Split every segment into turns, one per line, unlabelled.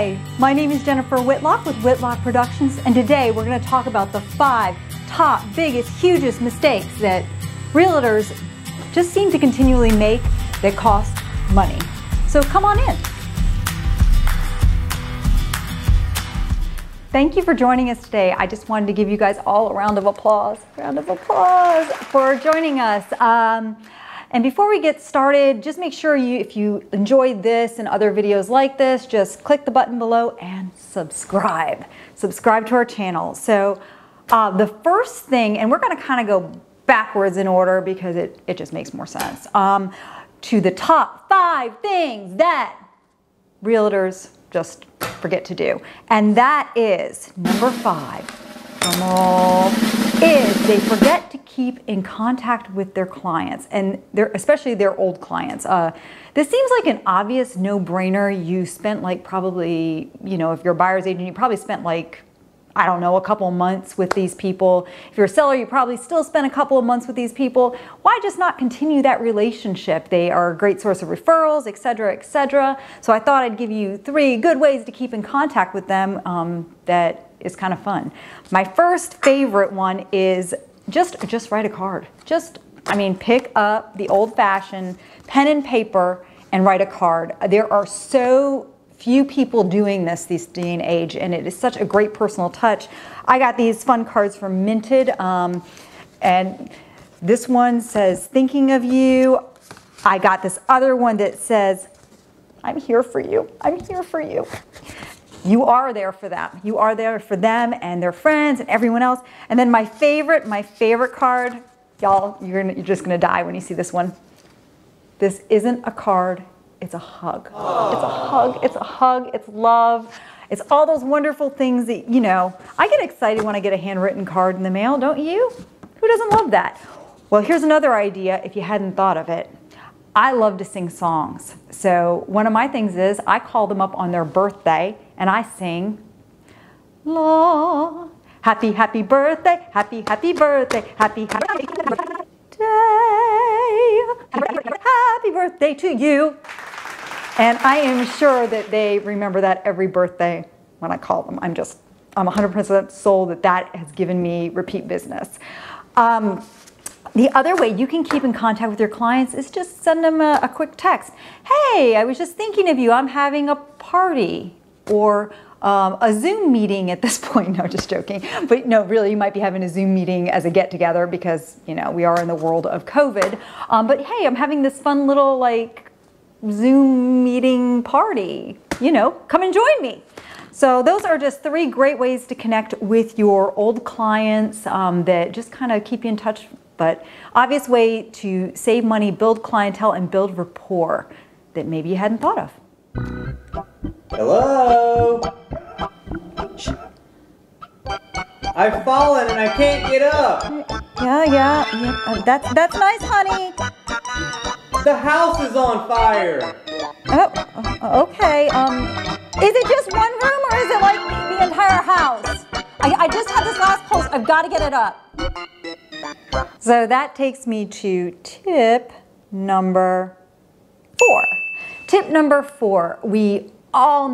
Hi, my name is Jennifer Whitlock with Whitlock Productions, and today we're going to talk about the 5 top, biggest, hugest mistakes that realtors just seem to continually make that cost money. So come on in. Thank you for joining us today. I just wanted to give you guys all a round of applause for joining us. And before we get started, just make sure if you enjoyed this and other videos like this, just click the button below and subscribe. Subscribe to our channel. So the first thing, and we're gonna kind of go backwards in order because it just makes more sense, to the top 5 things that realtors just forget to do. And that is number 5, drum roll, is they forget to keep in contact with their clients, and especially their old clients. This seems like an obvious no-brainer. You spent like probably, if you're a buyer's agent, you probably spent like, I don't know, a couple of months with these people. If you're a seller, you probably still spent a couple of months with these people. Why just not continue that relationship? They are a great source of referrals, etc., etc. So I thought I'd give you 3 good ways to keep in contact with them that is kind of fun. My first favorite one is just write a card. Pick up the old-fashioned pen and paper and write a card. There are so few people doing this day and age, and it is such a great personal touch. I got these fun cards from Minted, and this one says, thinking of you. I got this other one that says, I'm here for you. I'm here for you. You are there for them. You are there for them and their friends and everyone else. And then my favorite card, y'all, you're just gonna die when you see this one. This isn't a card, it's a hug. Aww. It's a hug, it's a hug, it's love. It's all those wonderful things that, I get excited when I get a handwritten card in the mail, don't you? Who doesn't love that? Well, here's another idea if you hadn't thought of it. I love to sing songs. So one of my things is I call them up on their birthday and I sing, la, happy, happy birthday, happy, happy birthday, happy, happy birthday, happy birthday to you. And I am sure that they remember that every birthday when I call them. I'm 100% sold that has given me repeat business. The other way you can keep in contact with your clients is just send them a quick text. Hey, I was just thinking of you. I'm having a party or a Zoom meeting at this point. No, just joking. But no, really, you might be having a Zoom meeting as a get-together because, we are in the world of COVID. But hey, I'm having this fun little Zoom meeting party. Come and join me. So those are just 3 great ways to connect with your old clients that just kind of keep you in touch. But obvious way to save money, build clientele, and build rapport that maybe you hadn't thought of.
Hello? I've fallen and I can't get up.
Yeah. That's nice, honey.
The house is on fire.
Oh, okay. Is it just one room or is it like the entire house? I just had this last post. I've got to get it up. So that takes me to tip number 4. Tip number 4, we all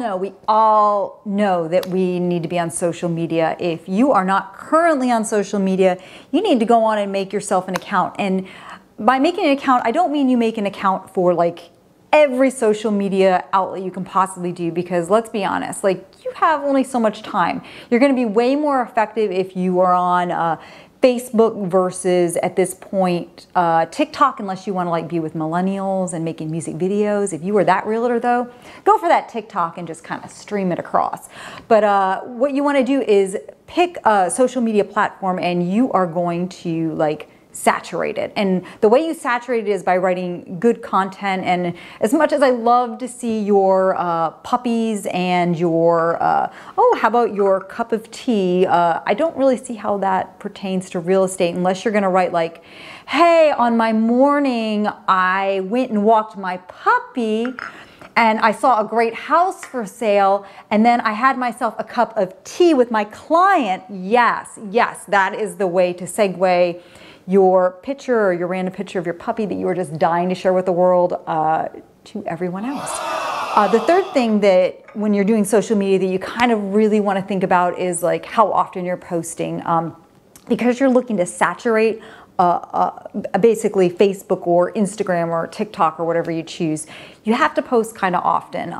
know that we need to be on social media. If you are not currently on social media, you need to go on and make yourself an account. And by making an account, I don't mean you make an account for every social media outlet you can possibly do, because let's be honest, you have only so much time. You're going to be way more effective if you are on Facebook versus, at this point, TikTok, unless you want to be with millennials and making music videos. If you are that realtor though, go for that TikTok and just kind of stream it across. But what you want to do is pick a social media platform and you are going to saturate it. And the way you saturate it is by writing good content. And as much as I love to see your puppies and your, how about your cup of tea, I don't really see how that pertains to real estate unless you're gonna write hey, on my morning, I went and walked my puppy and I saw a great house for sale, and then I had myself a cup of tea with my client. Yes, that is the way to segue your picture or your random picture of your puppy that you were just dying to share with the world to everyone else. The third thing that when you're doing social media that you kind of really want to think about is like how often you're posting. Because you're looking to saturate basically Facebook or Instagram or TikTok or whatever you choose, you have to post kind of often.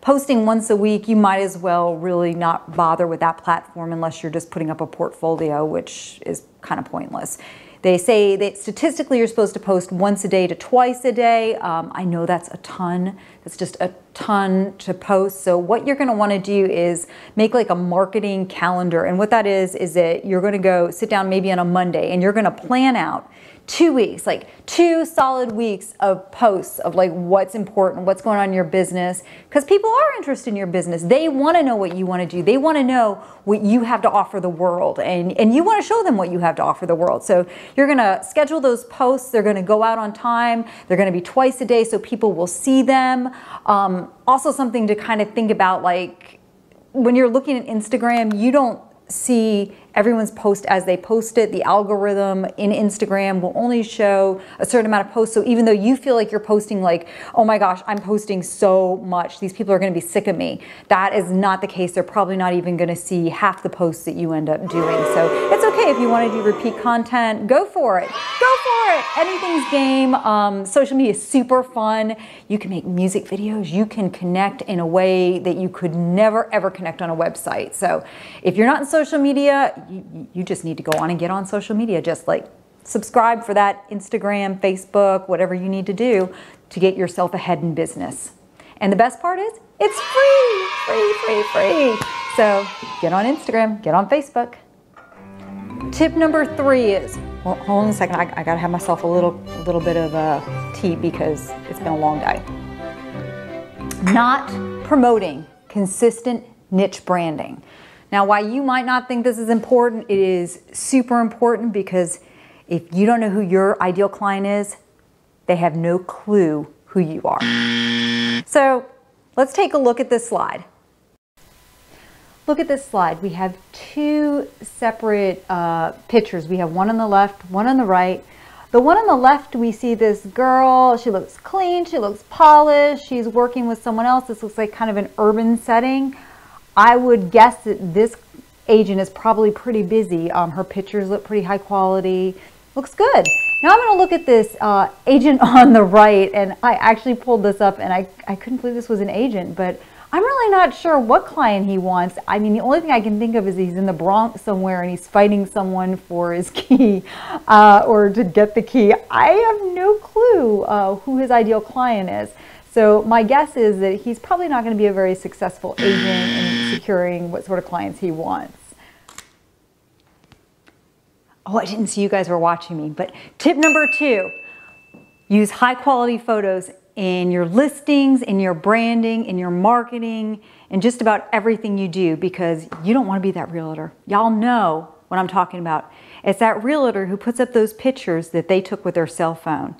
Posting once a week, you might as well really not bother with that platform unless you're just putting up a portfolio, which is kind of pointless. They say that statistically you're supposed to post once a day to twice a day. I know that's a ton. That's just a ton to post. So what you're going to want to do is make like a marketing calendar. And what that is that you're going to go sit down maybe on a Monday and you're going to plan out 2 weeks, like 2 solid weeks of posts of like what's important, what's going on in your business, because people are interested in your business. They want to know what you want to do. They want to know what you have to offer the world, and you want to show them what you have to offer the world. So you're going to schedule those posts. They're going to go out on time. They're going to be twice a day so people will see them. Also something to kind of think about, like when you're looking at Instagram, you don't see everyone's post as they post it. The algorithm in Instagram will only show a certain amount of posts. So even though you feel like you're posting like, oh my gosh, I'm posting so much, these people are going to be sick of me, that is not the case. They're probably not even going to see half the posts that you end up doing. So it's okay if you want to do repeat content, go for it. Go for it. Anything's game. Social media is super fun. You can make music videos. You can connect in a way that you could never ever connect on a website. So if you're not in social media, you just need to go on and get on social media. Just like subscribe for that Instagram, Facebook, whatever you need to do to get yourself ahead in business. And the best part is it's free. So get on Instagram, get on Facebook. Tip number 3 is, well, hold on a second, I gotta have myself a little bit of tea because it's been a long day. Not promoting consistent niche branding. Now, why you might not think this is important, it is super important, because if you don't know who your ideal client is, they have no clue who you are. So let's take a look at this slide. Look at this slide. We have 2 separate pictures. We have one on the left, one on the right. The one on the left, we see this girl. She looks clean, she looks polished, she's working with someone else. This looks like kind of an urban setting. I would guess that this agent is probably pretty busy. Her pictures look pretty high quality. Looks good. Now I'm going to look at this agent on the right, and I actually pulled this up, and I couldn't believe this was an agent, but I'm really not sure what client he wants. I mean, the only thing I can think of is he's in the Bronx somewhere and he's fighting someone for his key or to get the key. I have no clue who his ideal client is. So my guess is that he's probably not going to be a very successful agent in securing what sort of clients he wants. Oh, I didn't see you guys were watching me, but tip number 2, use high quality photos in your listings, in your branding, in your marketing, and just about everything you do, because you don't want to be that realtor. Y'all know what I'm talking about. It's that realtor who puts up those pictures that they took with their cell phone.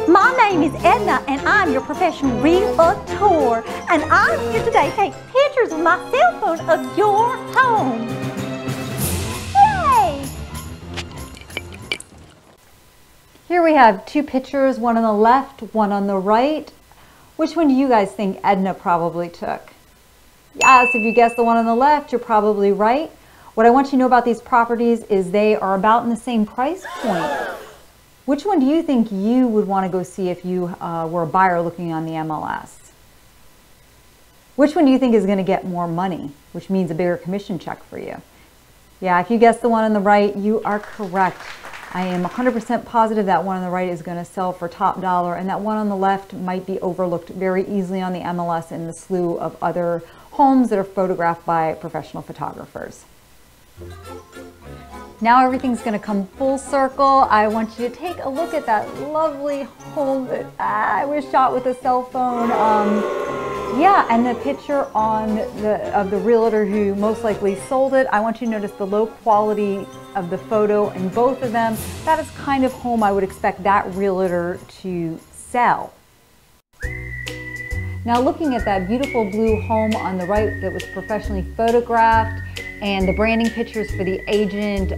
My name is Edna, and I'm your professional realtor, and I'm here today to take pictures with my cell phone of your home. Yay!
Here we have 2 pictures, one on the left, one on the right. Which one do you guys think Edna probably took? Yes, if you guessed the one on the left, you're probably right. What I want you to know about these properties is they are about in the same price point. Which one do you think you would want to go see if you were a buyer looking on the MLS? Which one do you think is going to get more money, which means a bigger commission check for you? Yeah, if you guessed the one on the right, you are correct. I am 100% positive that one on the right is going to sell for top dollar, and that one on the left might be overlooked very easily on the MLS in the slew of other homes that are photographed by professional photographers. Now everything's going to come full circle. I want you to take a look at that lovely home that I was shot with a cell phone. Yeah, and the picture of the realtor who most likely sold it. I want you to notice the low quality of the photo in both of them. That is kind of home I would expect that realtor to sell. Now looking at that beautiful blue home on the right that was professionally photographed, And the branding pictures for the agent,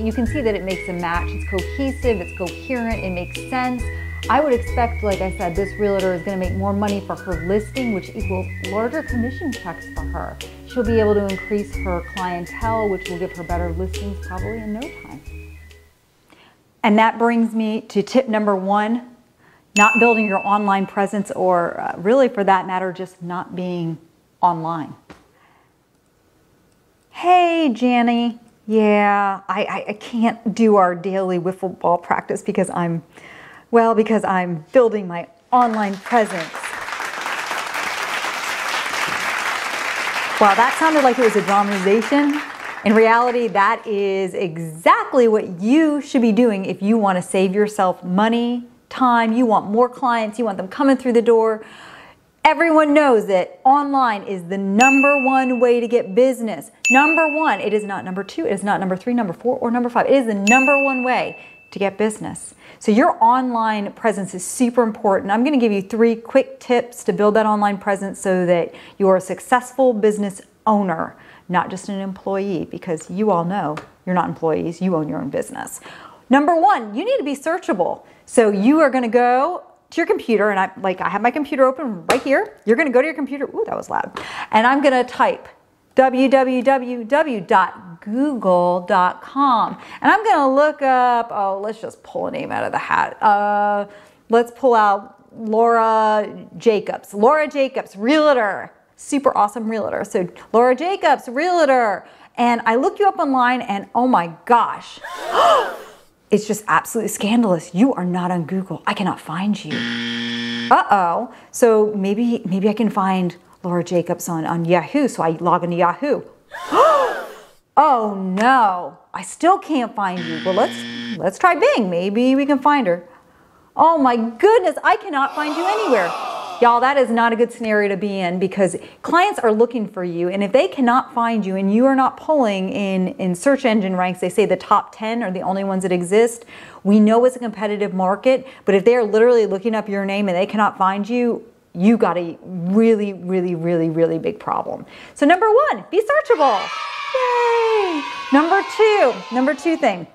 you can see that it makes a match. It's cohesive, it's coherent, it makes sense. I would expect, like I said, this realtor is going to make more money for her listing, which equals larger commission checks for her. She'll be able to increase her clientele, which will give her better listings probably in no time. And that brings me to tip number 1, not building your online presence, or really for that matter, just not being online. Hey, Janny. Yeah, I can't do our daily wiffle ball practice because I'm building my online presence. Wow, that sounded like it was a dramatization. In reality, that is exactly what you should be doing if you want to save yourself money, time, you want more clients, you want them coming through the door. Everyone knows that online is the #1 way to get business. #1, it is not number 2, it is not number 3, number 4, or number 5. It is the #1 way to get business. So your online presence is super important. I'm going to give you 3 quick tips to build that online presence so that you're a successful business owner, not just an employee, because you all know you're not employees, you own your own business. Number 1, you need to be searchable. So you are going to go to your computer, and I have my computer open right here. You're going to go to your computer. Ooh, that was loud. And I'm going to type www.google.com. And I'm going to look up, let's just pull a name out of the hat. Let's pull out Laura Jacobs. Laura Jacobs, realtor. Super awesome realtor. So Laura Jacobs, realtor. And I look you up online, and oh my gosh. It's just absolutely scandalous. You are not on Google. I cannot find you. Uh-oh. So maybe I can find Laura Jacobs on Yahoo. So I log into Yahoo. Oh no, I still can't find you. Well, let's try Bing. Maybe we can find her. Oh my goodness, I cannot find you anywhere. Y'all, that is not a good scenario to be in, because clients are looking for you, and if they cannot find you and you are not pulling in search engine ranks, they say the top 10 are the only ones that exist. We know it's a competitive market, but if they are literally looking up your name and they cannot find you, you got a really, really, really, really big problem. So number 1, be searchable. Yay! Number two thing,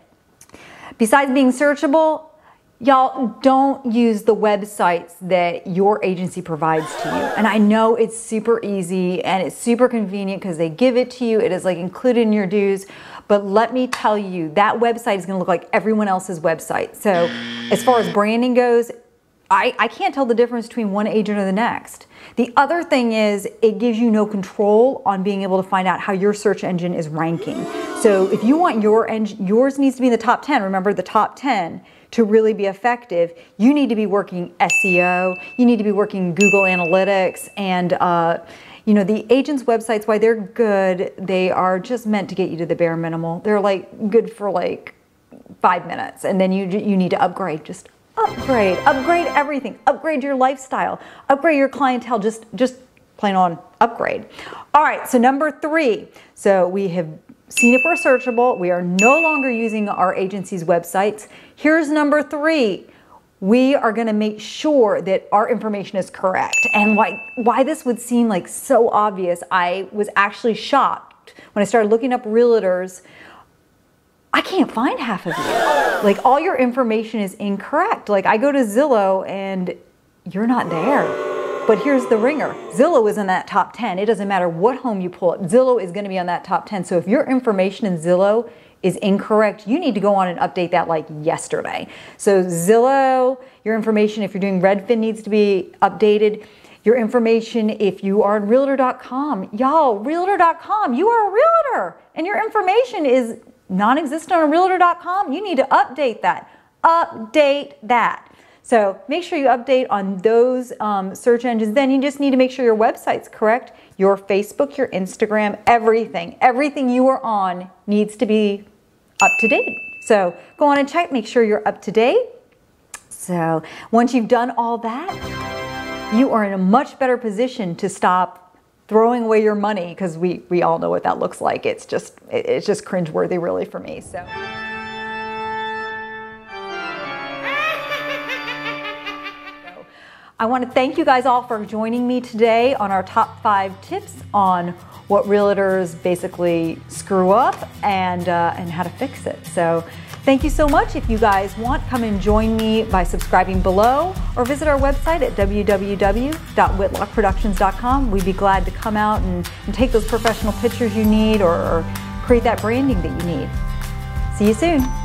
besides being searchable, y'all, don't use the websites that your agency provides to you. And I know it's super easy and it's super convenient because they give it to you. It is like included in your dues. But let me tell you, that website is going to look like everyone else's website. So as far as branding goes, I can't tell the difference between one agent or the next. The other thing is it gives you no control on being able to find out how your search engine is ranking. So if you want yours needs to be in the top 10, remember the top 10, to really be effective, you need to be working SEO, you need to be working Google Analytics, and you know, the agents' websites, while they're good, they are just meant to get you to the bare minimal. They're like good for like 5 minutes, and then you need to upgrade. Just upgrade everything, upgrade your lifestyle, upgrade your clientele, just plain on upgrade. All right, so number 3, so we have seen if we're searchable, we are no longer using our agency's websites. Here's number 3, we are gonna make sure that our information is correct. And why this would seem like so obvious, I was actually shocked when I started looking up realtors. I can't find half of you. Like, all your information is incorrect. Like, I go to Zillow and you're not there. But here's the ringer. Zillow is in that top 10. It doesn't matter what home you pull up. Zillow is going to be on that top 10. So if your information in Zillow is incorrect, you need to go on and update that like yesterday. So Zillow, your information, if you're doing Redfin, needs to be updated. Your information, if you are on Realtor.com, y'all, Realtor.com, you are a realtor and your information is non-existent on Realtor.com, you need to update that. Update that. So make sure you update on those search engines. Then you just need to make sure your website's correct. Your Facebook, your Instagram, everything you are on needs to be up to date. So go on and check, make sure you're up to date. So once you've done all that, you are in a much better position to stop throwing away your money, because we all know what that looks like. It's just cringeworthy, really, for me. So. I want to thank you guys all for joining me today on our top 5 tips on what realtors basically screw up and how to fix it. So thank you so much. If you guys want, come and join me by subscribing below or visit our website at www.whitlockproductions.com. We'd be glad to come out and take those professional pictures you need or create that branding that you need. See you soon.